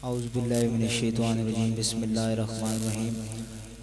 اعوذ باللہ من الشیطان الرجیم بسم اللہ الرحمن الرحیم۔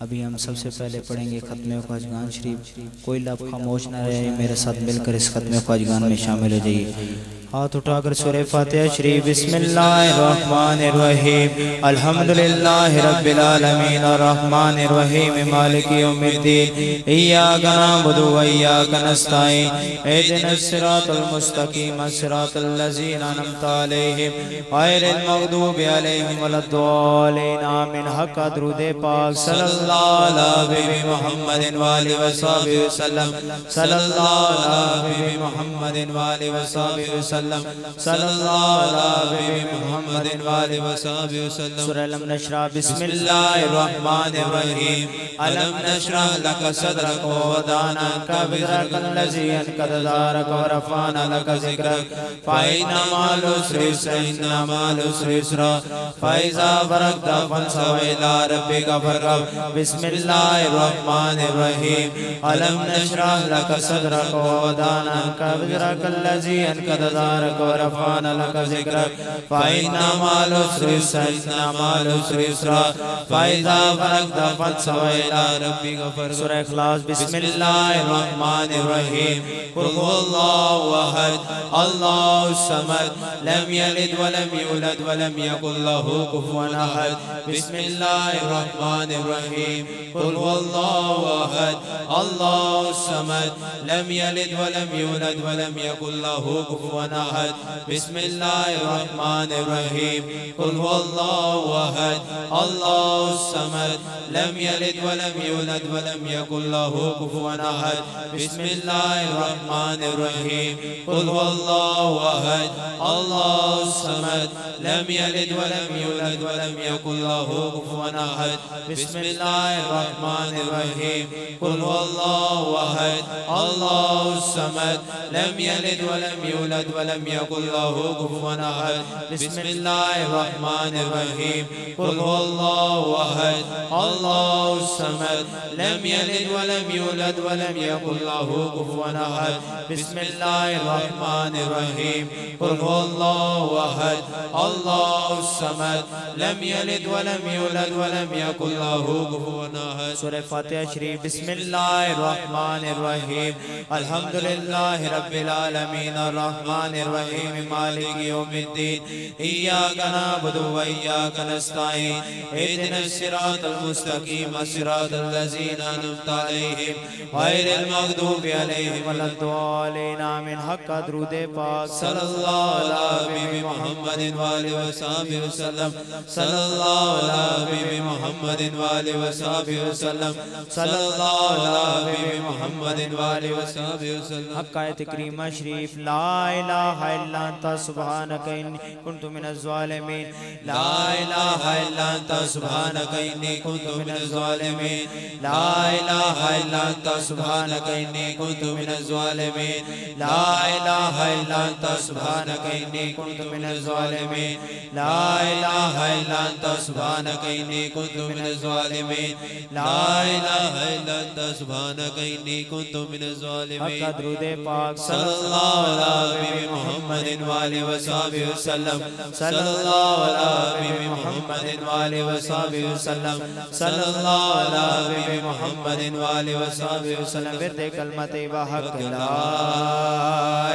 ابھی ہم سب سے پہلے پڑھیں گے ختم خواجگان شریف۔ کوئی لب خاموش نہ رہے، میرے ساتھ مل کر اس ختم خواجگان میں شامل ہو جائیے۔ ہاتھ اٹھا کر سورہ فاتحہ شریف۔ بسم اللہ الرحمن الرحیم الحمدللہ رب العالمین الرحمن الرحیم مالک یوم الدین ایاک نعبد و ایاک نستعین اہدنا الصراط المستقیم صراط الذین انعمت علیہم غیر المغضوب علیہم ولا الضالین آمین۔ حق درود پاک صلی اللہ علیہ محمد وآلہ وصحبہ وسلم، صلی اللہ علیہ محمد وآلہ وصحبہ وسلم، صلی اللہ علیہ محمد وآلہ وصحبہ وسلم۔ سورہ علم نشرح۔ بسم اللہ الرحمن الرحیم علم نشرح لک صدرک ووضعنا عنک وزرک الذی انقض ظہرک ورفعنا لک ذکرک فإن مع العسر یسرا إن مع العسر یسرا فإذا فرغت فانصب إلی ربک فارغب۔ بسم اللہ الرحمن الرحیم علم نشرح لک صدرک ووضعنا عنک وزرک الذی انقض ظہرک ورفعنا لک ذکرک فإن مع العسر یسرا إن مع العسر یسرا فإذا فرغت فانصب إلی ربک فارغب۔ سورہ اخلاص۔ بسم اللہ الرحمن الرحیم قل هو اللہ احد اللہ الصمد لم یلد ولم یولد ولم یکن له کفوا احد۔ بسم اللہ الرحمن الرحیم قل هو اللہ احد اللہ الصمد لم یلد ولم یولد ولم یکن له کفوا احد۔ بسم اللہ الرحمن الرحیم قل هو اللہ احد اللہ الصمد لم یلد ولم یولد ولم یکن له کفوا احد۔ بسم اللہ الرحمن الرحیم قل هو اللہ احد اللہ الصمد لم یلد ولم یولد ولم یکن له کفوا احد۔ بسم اللہ الرحمن الرحیم قل هو اللہ احد اللہ الصمد لم یلد ولم یولد ولم یکن له کفوا احد۔ بسم اللہ الرحمن الرحیم قل هو اللہ احد اللہ الصمد لم یلد ولم یولد ولم یکن له کفوا احد۔ بسم اللہ الرحمن الرحیم قل هو اللہ احد اللہ الصمد لم یلد ولم یولد ولم یکن له کفوا احد۔ سورہ فاتحہ شریف۔ بسم اللہ الرحمن الرحیم الحمدللہ رب العالمین الرحمن الرحیم مالک یوم الدین ایاک نعبد و ایاک نستعین اہدنا الصراط المستقیم صراط الذین انعمت علیہم غیر المغضوب علیہم ولا الضالین آمین۔ حق درود پاک صلی اللہ علیہ محمد وآلہ وصحبہ وسلم، صلی اللہ علیہ محمد وآلہ وصحبہ وسلم، صلی اللہ علیہ محمد وآلہ وصحبہ وسلم۔ حق آیت کریمہ شریف۔ لا الہ الا انت سبحانک انی کنت من الظالمین، لا الہ الا انت سبحانک انی کنت من الظالمین، لا الہ الا انت سبحانک انی کنت من الظالمین، لا الہ الا انت سبحانک انی کنت من الظالمین، لا الہ الا انت سبحانک انی کنت من الظالمین، لا الہ الا انت سبحانک انی کنت من الظالمین۔ حق درود پاک صلی اللہ علیہ محمد وآلہ وصحبہ وسلم، صلی اللہ علیہ محمد وآلہ وصحبہ وسلم، صلی اللہ علیہ محمد وآلہ وصحبہ وسلم۔ ورد کلمہ طیبہ حق لا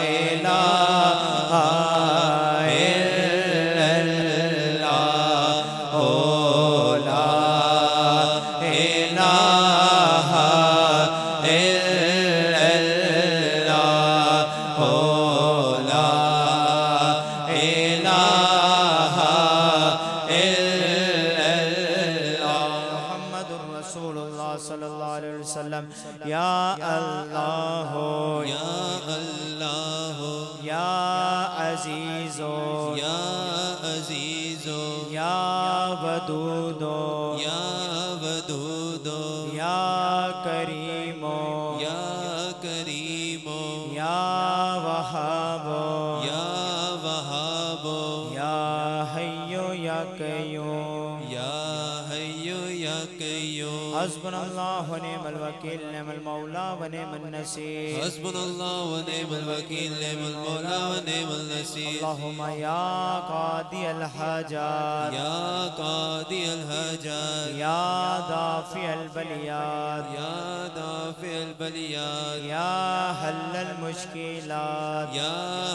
الہ الا اللہ لا الہ الا اللہ لا الہ الا اللہ محمد رسول اللہ صلی اللہ علیہ وسلم۔ یا اللہ یا اللہ یا عزیز یا عزیز یا ودود یا ودود یا کریم یا کریم یا وہاب یا وہاب یا حی یا قیوم یا حی یا قیوم۔ حسبنا اللہ و نعم الوکیل نعم المولا و نعم النصیر حسبنا اللہ و نعم الوکیل نعم المولا و نعم النصیر اللہم یا قاضی الحاجات یا قاضی الحاجات یا دافع البلیات یا دافع البلیات یا حل المشکلات یا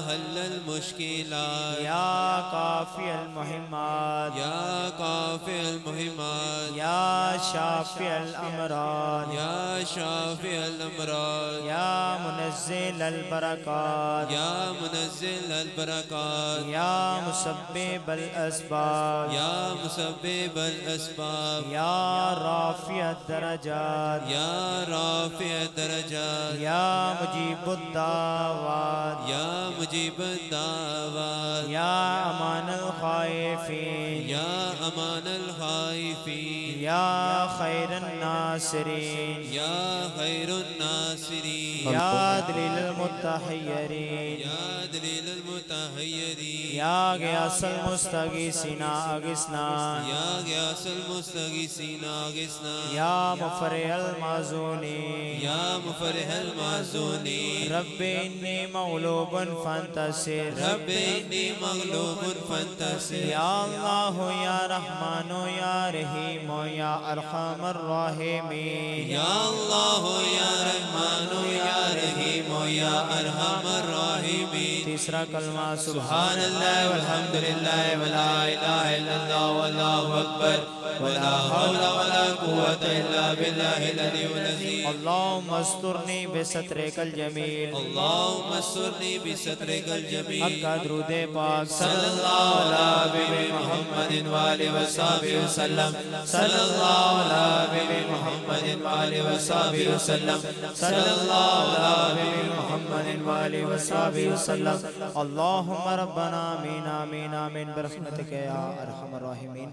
حل المشکلات یا کافی المہمات یا کافی المہمات یا شافع الامراض یا شافع الامراض یا منزل البرکات یا منزل البرکات یا مسبب الاسباب یا مسبب الاسباب یا رافع الدرجات یا رافع الدرجات یا مجیب الدعوات یا مجیب الدعوات یا امان الخائفین یا امان الخائفین یا خیر الناصرین یا خیر الناصرین یا دلیل المتحیرین یا دلیل المتحیرین یا غیاث المستغیثین اغثنا یا غیاث المستغیثین اغثنا یا مفرح المحزونین یا مفرح المحزونین رب انی مغلوب فانتصر رب انی مغلوب فانتصر یا اللہ یا رحمان یا رحیم یا ارحم الراحمین یا اللہ یا رحمان یا رحیم یا ارحم الراحمین تیسرا کلمہ سبحان اللہ والحمدللہ ولا الہ الا اللہ واللہ اکبر ولا حول ولا قوة الا باللہ العلی العظیم اللہم استرنی بسترک الجمیل اللہم استرنی بسترک الجمیل حق درود پاک صلی اللہ علیہ حبیب محمد وآلہ وصحبہ وسلم صلی اللہ علیہ حبیب محمد وآلہ وصحبہ وسلم صلی اللہ علیہ حبیب محمد وآلہ وصحبہ وسلم اللہم ربنا آمین آمین آمین برحمتک یا ارحم الراحمین۔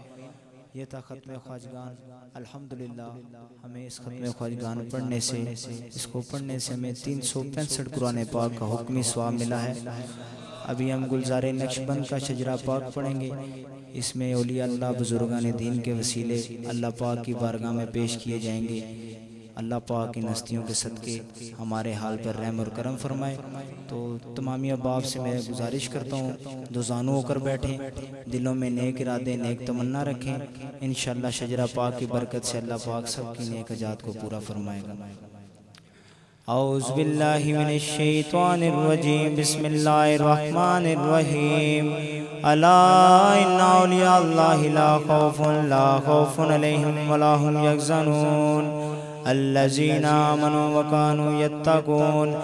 یہ تھا ختم خواجگان۔ الحمدللہ ہمیں اس ختم خواجگان پڑھنے سے اس کو پڑھنے سے ہمیں 365 قرآن پاک کا حکمی ثواب ملا ہے۔ ابھی ہم گلزار نقشبند کا شجرہ پاک پڑھیں گے۔ اس میں اولیاء اللہ بزرگان دین کے وسیلے اللہ پاک کی بارگاہ میں پیش کیے جائیں گے۔ اللہ پاک ان ہستیوں کے صدقے ہمارے حال پر رحم اور کرم فرمائے۔ تو تمامی احباب سے میں گزارش کرتا ہوں دو زانو ہو کر بیٹھیں، دلوں میں نیک ارادے نیک تمنا رکھیں، انشاءاللہ شجرہ پاک کی برکت سے اللہ پاک سب کی نیک حاجات کو پورا فرمائے گا۔ اعوذ باللہ من الشیطان الرجیم، بسم اللہ الرحمن الرحیم۔ الا ان اولیاء اللہ لا خوف علیہم ولا هم یحزنون الذین آمنوا وکانوا یتقون۔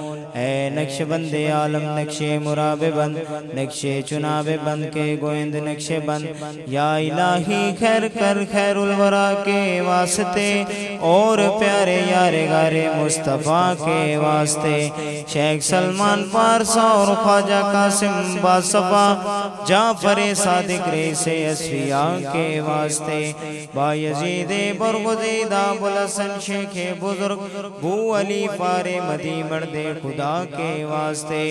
اے نقش بند عالم، نقش مراب بند، نقش چناب بند کے گوئند نقش بند، یا الہی خیر کر خیر الورا کے واسطے اور پیارے یار غار مصطفیٰ کے واسطے، شیخ سلمان پارسا اور خواجہ قاسم باصفا جعفر صادق رئیس اصفیاء کے واسطے، بایزید برگزیدہ ابوالحسن شیخ بزرگ بو علی فار مدی مرد خدا کے واسطے،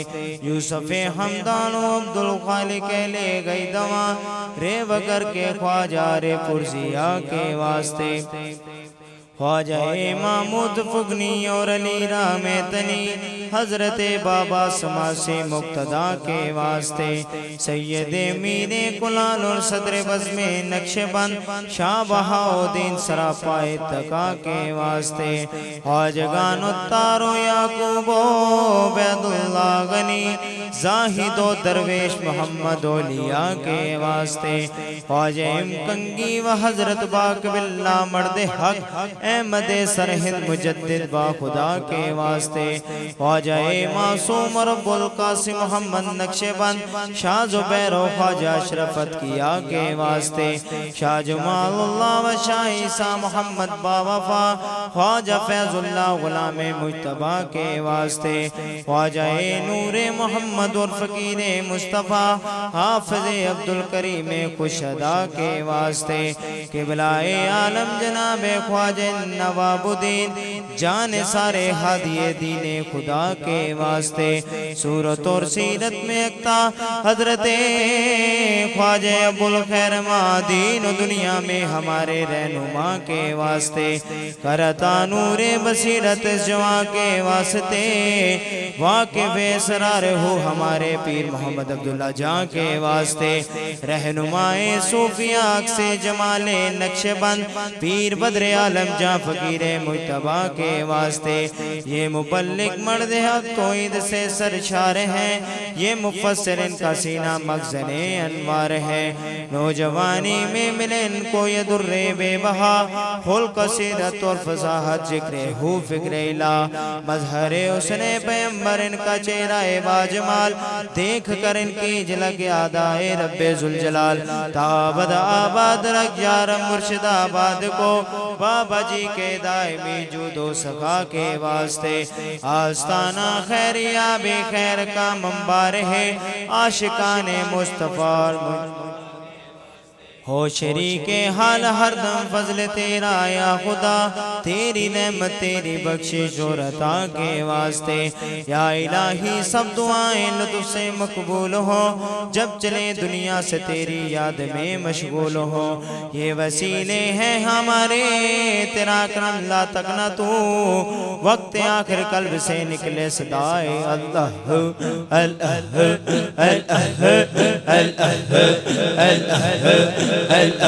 یوسف حمدان و عبدالخالق لے گئی دوا رے وگر کے خواجہ رے پرزیا کے واسطے، خواجہ محمود فگنی اور علی رحمتنی حضرت بابا سما سے مقتدا کے واسطے، سید میر کلال اور صدر بزم نقش بند شاہ بہاؤدین سراپائے تکا کے واسطے، خواجگان اتار و یعقوب و عبید اللہ غنی زاہد و درویش محمد اولیاء کے واسطے، خواجہ امکنگی و حضرت باق باللہ مرد حق احمد سرہند مجدد با خدا کے واسطے، خواجہ معصوم رب القاسم محمد نقش بند شاہ زبیر و خواجہ اشرفت کیا کے واسطے، شاہ جمال اللہ و شاہ عیسیٰ محمد با وفا خواجہ فیض اللہ غلام مجتبہ کے واسطے، خواجہ نور محمد اور فقیر مصطفیٰ حافظ عبدالکریم خوشدا کے واسطے، قبلہ عالم جناب خواجہ نواب الدین جان سارے ہادی دین خدا خدا کے واسطے صورت اور سیرت میں اکتا حضرت خواجہ ابوالخیر مادین دنیا میں ہمارے رہنما کے واسطے کرتا نور بصیرت جواں کے واسطے واقف اسرار ہو ہمارے پیر محمد عبداللہ جاں کے واسطے رہنمائے صوفیاء سے جمال نقش بند پیر بدر عالم جاں فقیر مجتبہ کے واسطے یہ مبلغ مرد حق توحید سے سرشار ہیں یہ مفسر ان کا سینہ مخزن انوار ہے نوجوانی میں ملے ان کو یہ در بے بہا خلق سیرت اور فضاحت ذکر ہو فکر الہ مظہر حسن پیمبر ان کا چہرہ باجمال دیکھ کر ان کی جھلک یاد آئے رب ذوالجلال تابد آباد رکھ یارم مرشد آباد کو بابا جی کے دائمی جود و سخا کے واسطے آستانہ خیریہ بے خیر کا منبر ہے عاشقان مصطفیٰ ہو شریک حال ہر دم فضل تیرا یا خدا تیری نعمت تیری بخشش اور عطا کے واسطے یا الہی سب دعائیں لطف سے مقبول ہو جب چلیں دنیا سے تیری یاد میں مشغول ہو یہ وسیلے ہیں ہمارے تیرا کرم لا تکنا تو وقت آخر قلب سے نکلے صدائے اللہ اللہ اللہ اللہ Hey,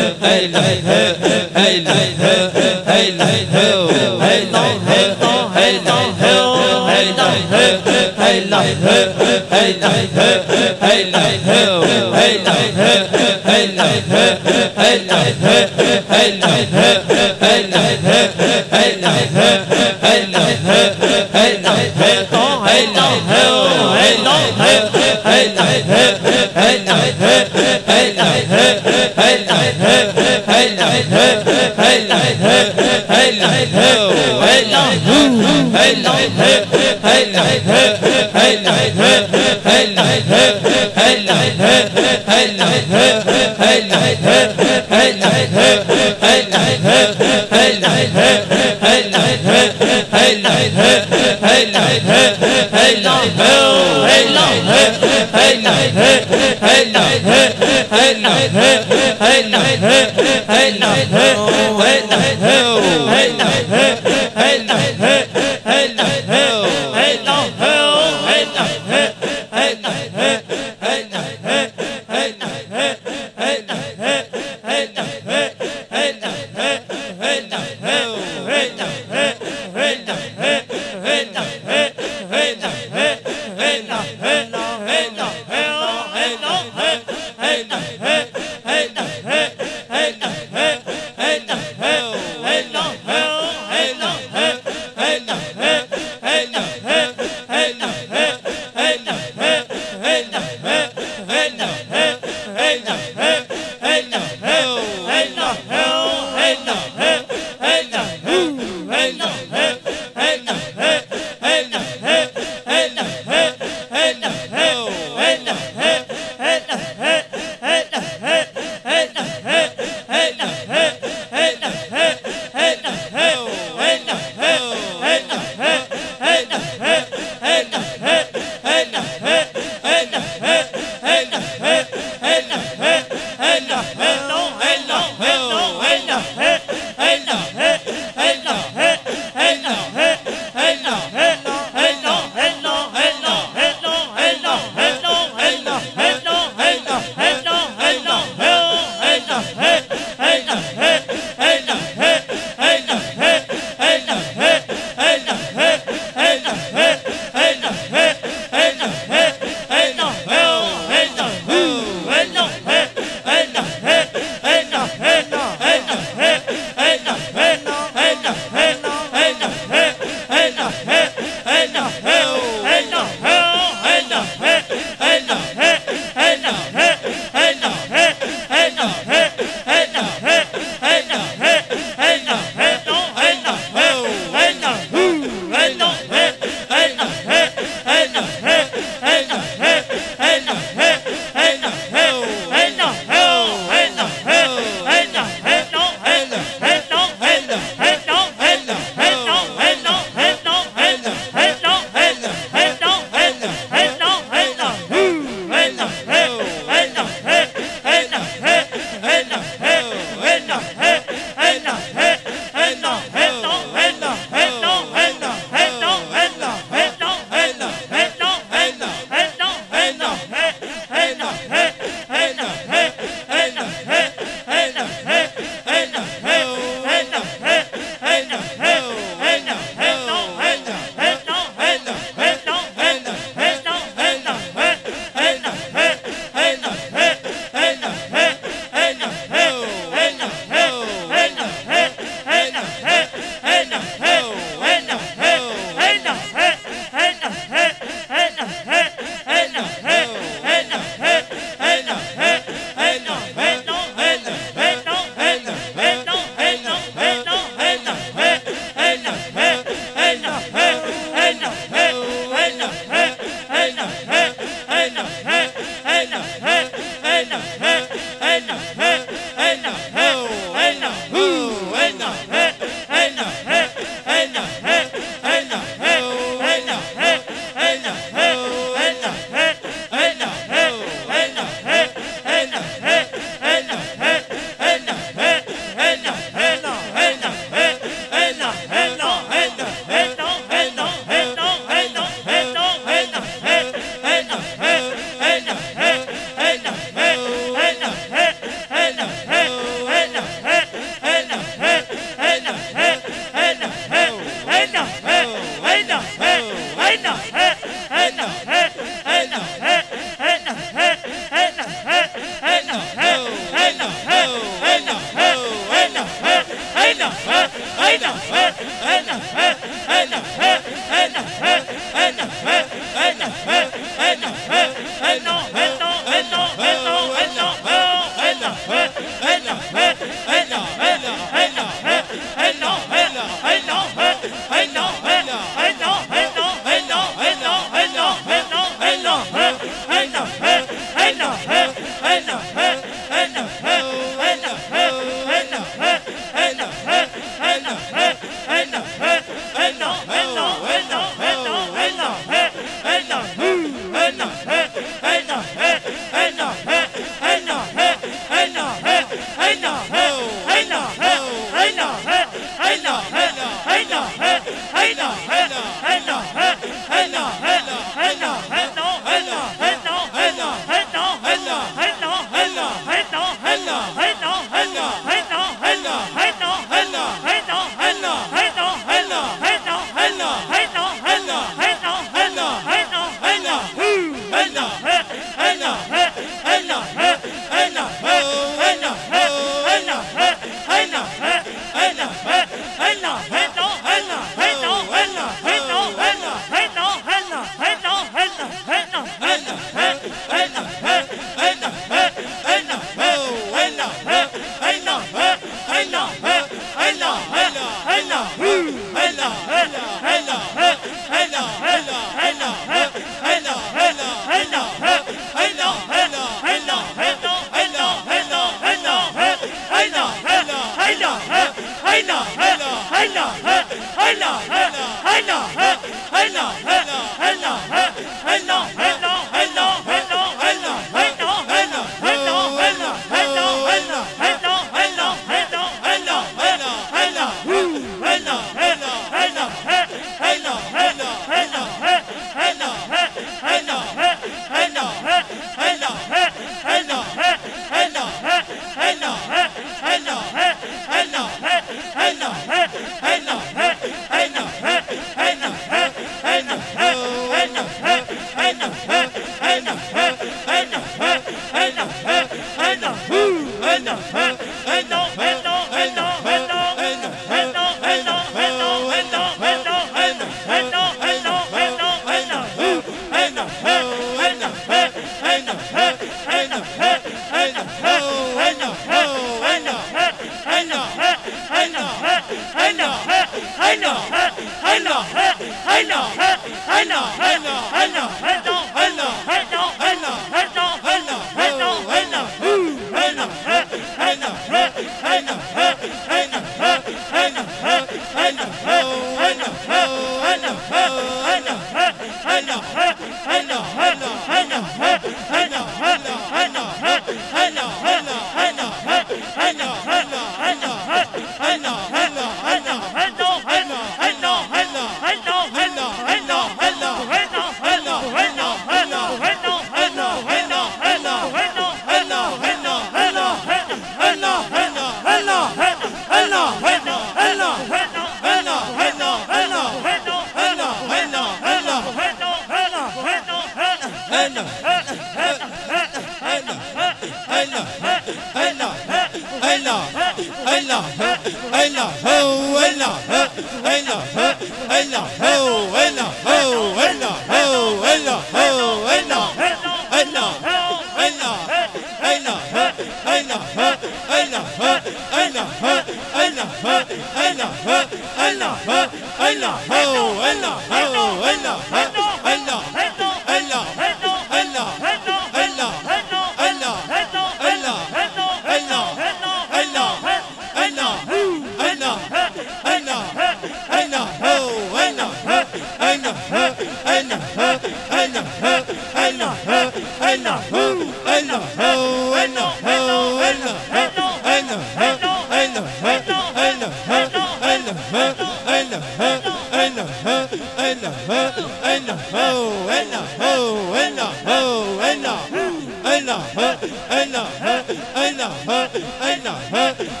Allah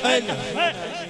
أنا